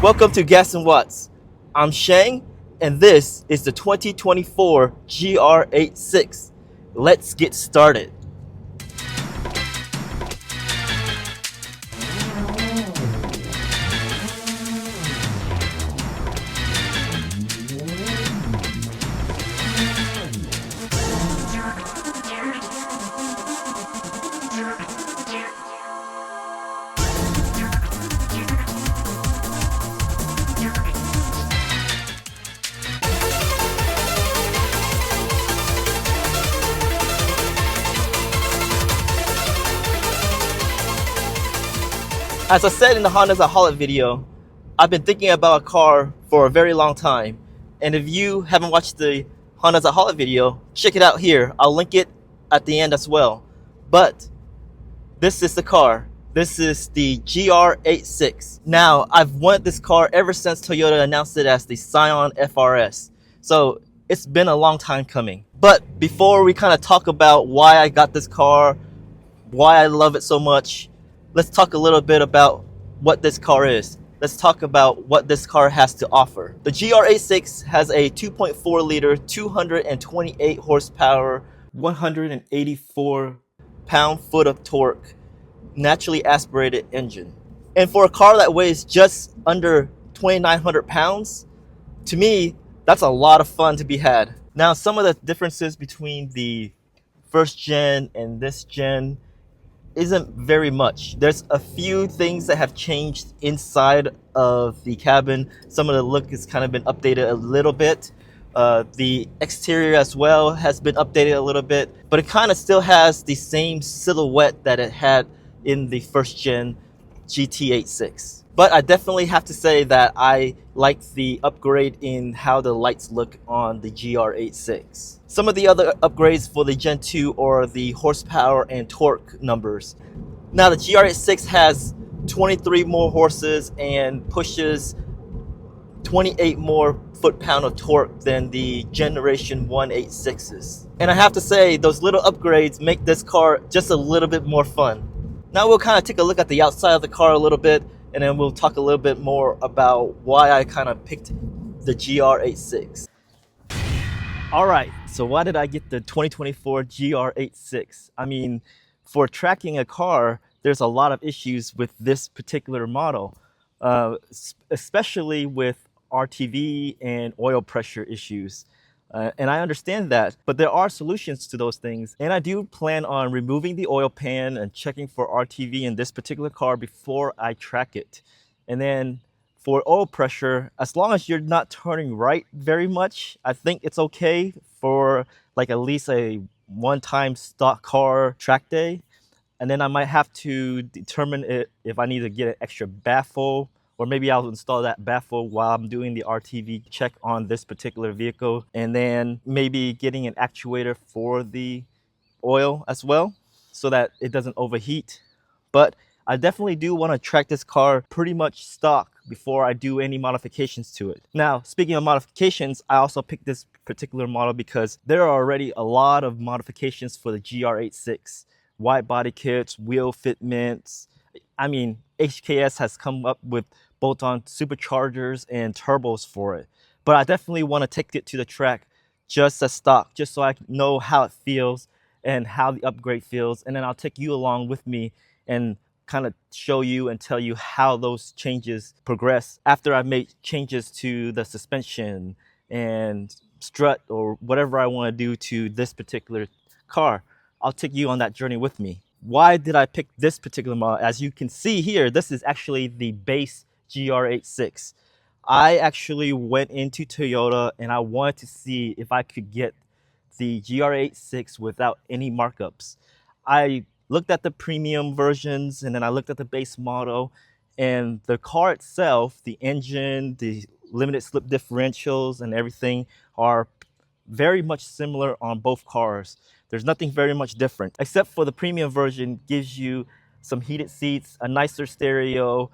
Welcome to Gas and Watts. I'm Shang, and this is the 2024 GR86. Let's get started. As I said in the Honda's a Holic video, I've been thinking about a car for a very long time. And if you haven't watched the Honda's a Holic video, check it out here. I'll link it at the end as well. But this is the car. This is the GR86. Now, I've wanted this car ever since Toyota announced it as the Scion FRS. So it's been a long time coming. But before we kind of talk about why I got this car, why I love it so much, let's talk a little bit about what this car is. Let's talk about what this car has to offer. The GR86 has a 2.4 liter, 228 horsepower, 184 pound-foot of torque, naturally aspirated engine. And for a car that weighs just under 2,900 pounds, to me, that's a lot of fun to be had. Now, some of the differences between the first gen and this gen isn't very much. There's a few things that have changed inside of the cabin. Some of the look has kind of been updated a little bit. The exterior as well has been updated a little bit, but it kind of still has the same silhouette that it had in the first gen GT86. But I definitely have to say that I like the upgrade in how the lights look on the GR86. Some of the other upgrades for the Gen 2 are the horsepower and torque numbers. Now the GR86 has 23 more horses and pushes 28 more foot-pound of torque than the Generation 186s. And I have to say, those little upgrades make this car just a little bit more fun. Now we'll kind of take a look at the outside of the car a little bit, and then we'll talk a little bit more about why I kind of picked the GR86. All right, so why did I get the 2024 GR86? I mean, for tracking a car, there's a lot of issues with this particular model, especially with RTV and oil pressure issues. And I understand that, but there are solutions to those things. And I do plan on removing the oil pan and checking for RTV in this particular car before I track it. And then for oil pressure, as long as you're not turning right very much, I think it's okay for like at least a one-time stock car track day. And then I might have to determine if I need to get an extra baffle, or maybe I'll install that baffle while I'm doing the RTV check on this particular vehicle. And then maybe getting an actuator for the oil as well, so that it doesn't overheat. But I definitely do want to track this car pretty much stock before I do any modifications to it. Now, speaking of modifications, I also picked this particular model because there are already a lot of modifications for the GR86. Wide body kits, wheel fitments. I mean, HKS has come up with bolt-on superchargers and turbos for it. But I definitely want to take it to the track just as stock, just so I know how it feels and how the upgrade feels. And then I'll take you along with me and kind of show you and tell you how those changes progress after I've made changes to the suspension and strut or whatever I want to do to this particular car. I'll take you on that journey with me. Why did I pick this particular model? As you can see here, this is actually the base GR86. I actually went into Toyota and I wanted to see if I could get the GR86 without any markups. I looked at the premium versions and then I looked at the base model, and the car itself, the engine, the limited slip differentials and everything are very much similar on both cars. There's nothing very much different, except for the premium version gives you some heated seats, a nicer stereo,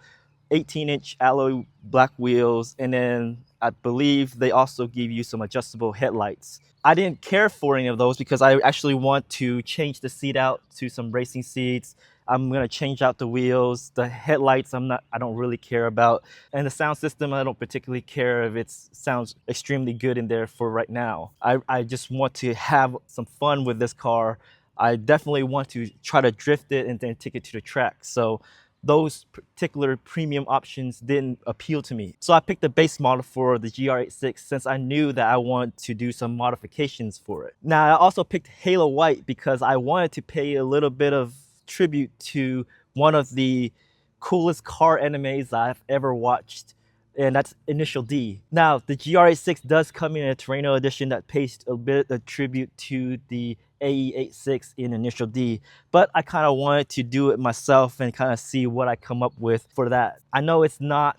18-inch alloy black wheels, and then I believe they also give you some adjustable headlights. I didn't care for any of those because I actually want to change the seat out to some racing seats, I'm gonna change out the wheels. The headlights, I don't really care about. And the sound system, I don't particularly care if it sounds extremely good in there for right now. I just want to have some fun with this car. I definitely want to try to drift it and then take it to the track. So those particular premium options didn't appeal to me. So I picked the base model for the GR86 since I knew that I wanted to do some modifications for it. Now I also picked Halo White because I wanted to pay a little bit of tribute to one of the coolest car animes I've ever watched, and that's Initial D. Now, the GR86 does come in a Terreno edition that pays a bit of tribute to the AE86 in Initial D, but I kind of wanted to do it myself and kind of see what I come up with for that. I know it's not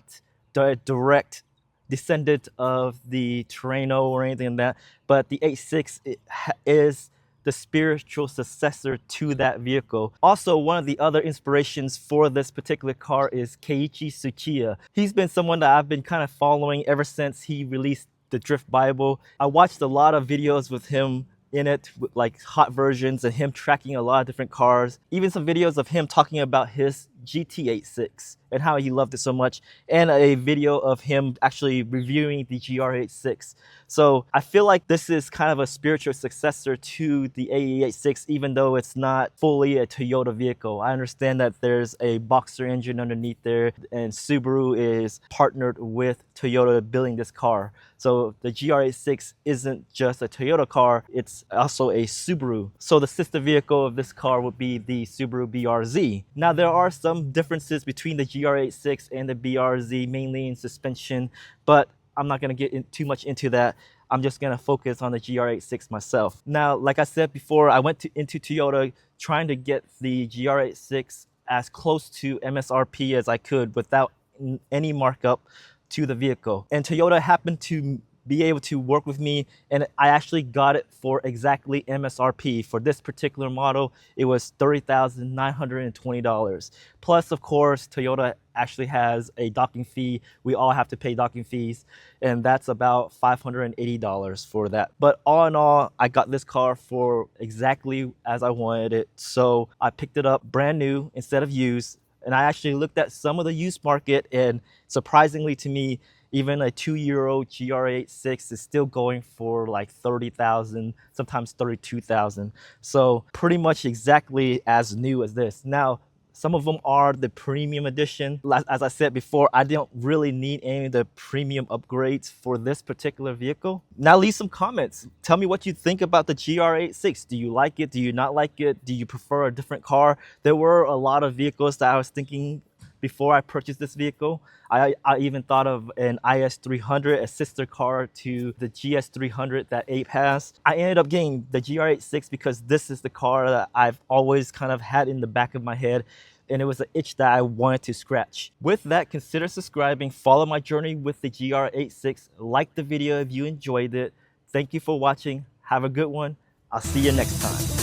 the direct descendant of the Terreno or anything like that, but the 86 is the spiritual successor to that vehicle. Also, one of the other inspirations for this particular car is Keiichi Tsuchiya. He's been someone that I've been kind of following ever since he released the Drift Bible. I watched a lot of videos with him in it, with like hot versions and him tracking a lot of different cars. Even some videos of him talking about his GT86 and how he loved it so much, and a video of him actually reviewing the GR86. So I feel like this is kind of a spiritual successor to the AE86, even though it's not fully a Toyota vehicle. I understand that there's a Boxer engine underneath there, and Subaru is partnered with Toyota building this car. So the GR86 isn't just a Toyota car, it's also a Subaru. So the sister vehicle of this car would be the Subaru BRZ. Now there are some differences between the GR86 and the BRZ, mainly in suspension, but I'm not going to get too much into that. I'm just going to focus on the GR86 myself. Now, like I said before, I went into Toyota trying to get the GR86 as close to MSRP as I could without any markup to the vehicle. And Toyota happened to be able to work with me, and I actually got it for exactly MSRP. For this particular model, it was $30,920. Plus, of course, Toyota actually has a docking fee. We all have to pay docking fees, and that's about $580 for that. But all in all, I got this car for exactly as I wanted it. So I picked it up brand new instead of used. And I actually looked at some of the used market, and surprisingly to me, even a 2-year-old GR86 is still going for like 30,000, sometimes 32,000. So pretty much exactly as new as this. Now, some of them are the premium edition. As I said before, I don't really need any of the premium upgrades for this particular vehicle. Now leave some comments. Tell me what you think about the GR86. Do you like it? Do you not like it? Do you prefer a different car? There were a lot of vehicles that I was thinking before I purchased this vehicle. I even thought of an IS300, a sister car to the GS300 that Ape has. I ended up getting the GR86 because this is the car that I've always kind of had in the back of my head, and it was an itch that I wanted to scratch. With that, consider subscribing, follow my journey with the GR86, like the video if you enjoyed it. Thank you for watching. Have a good one. I'll see you next time.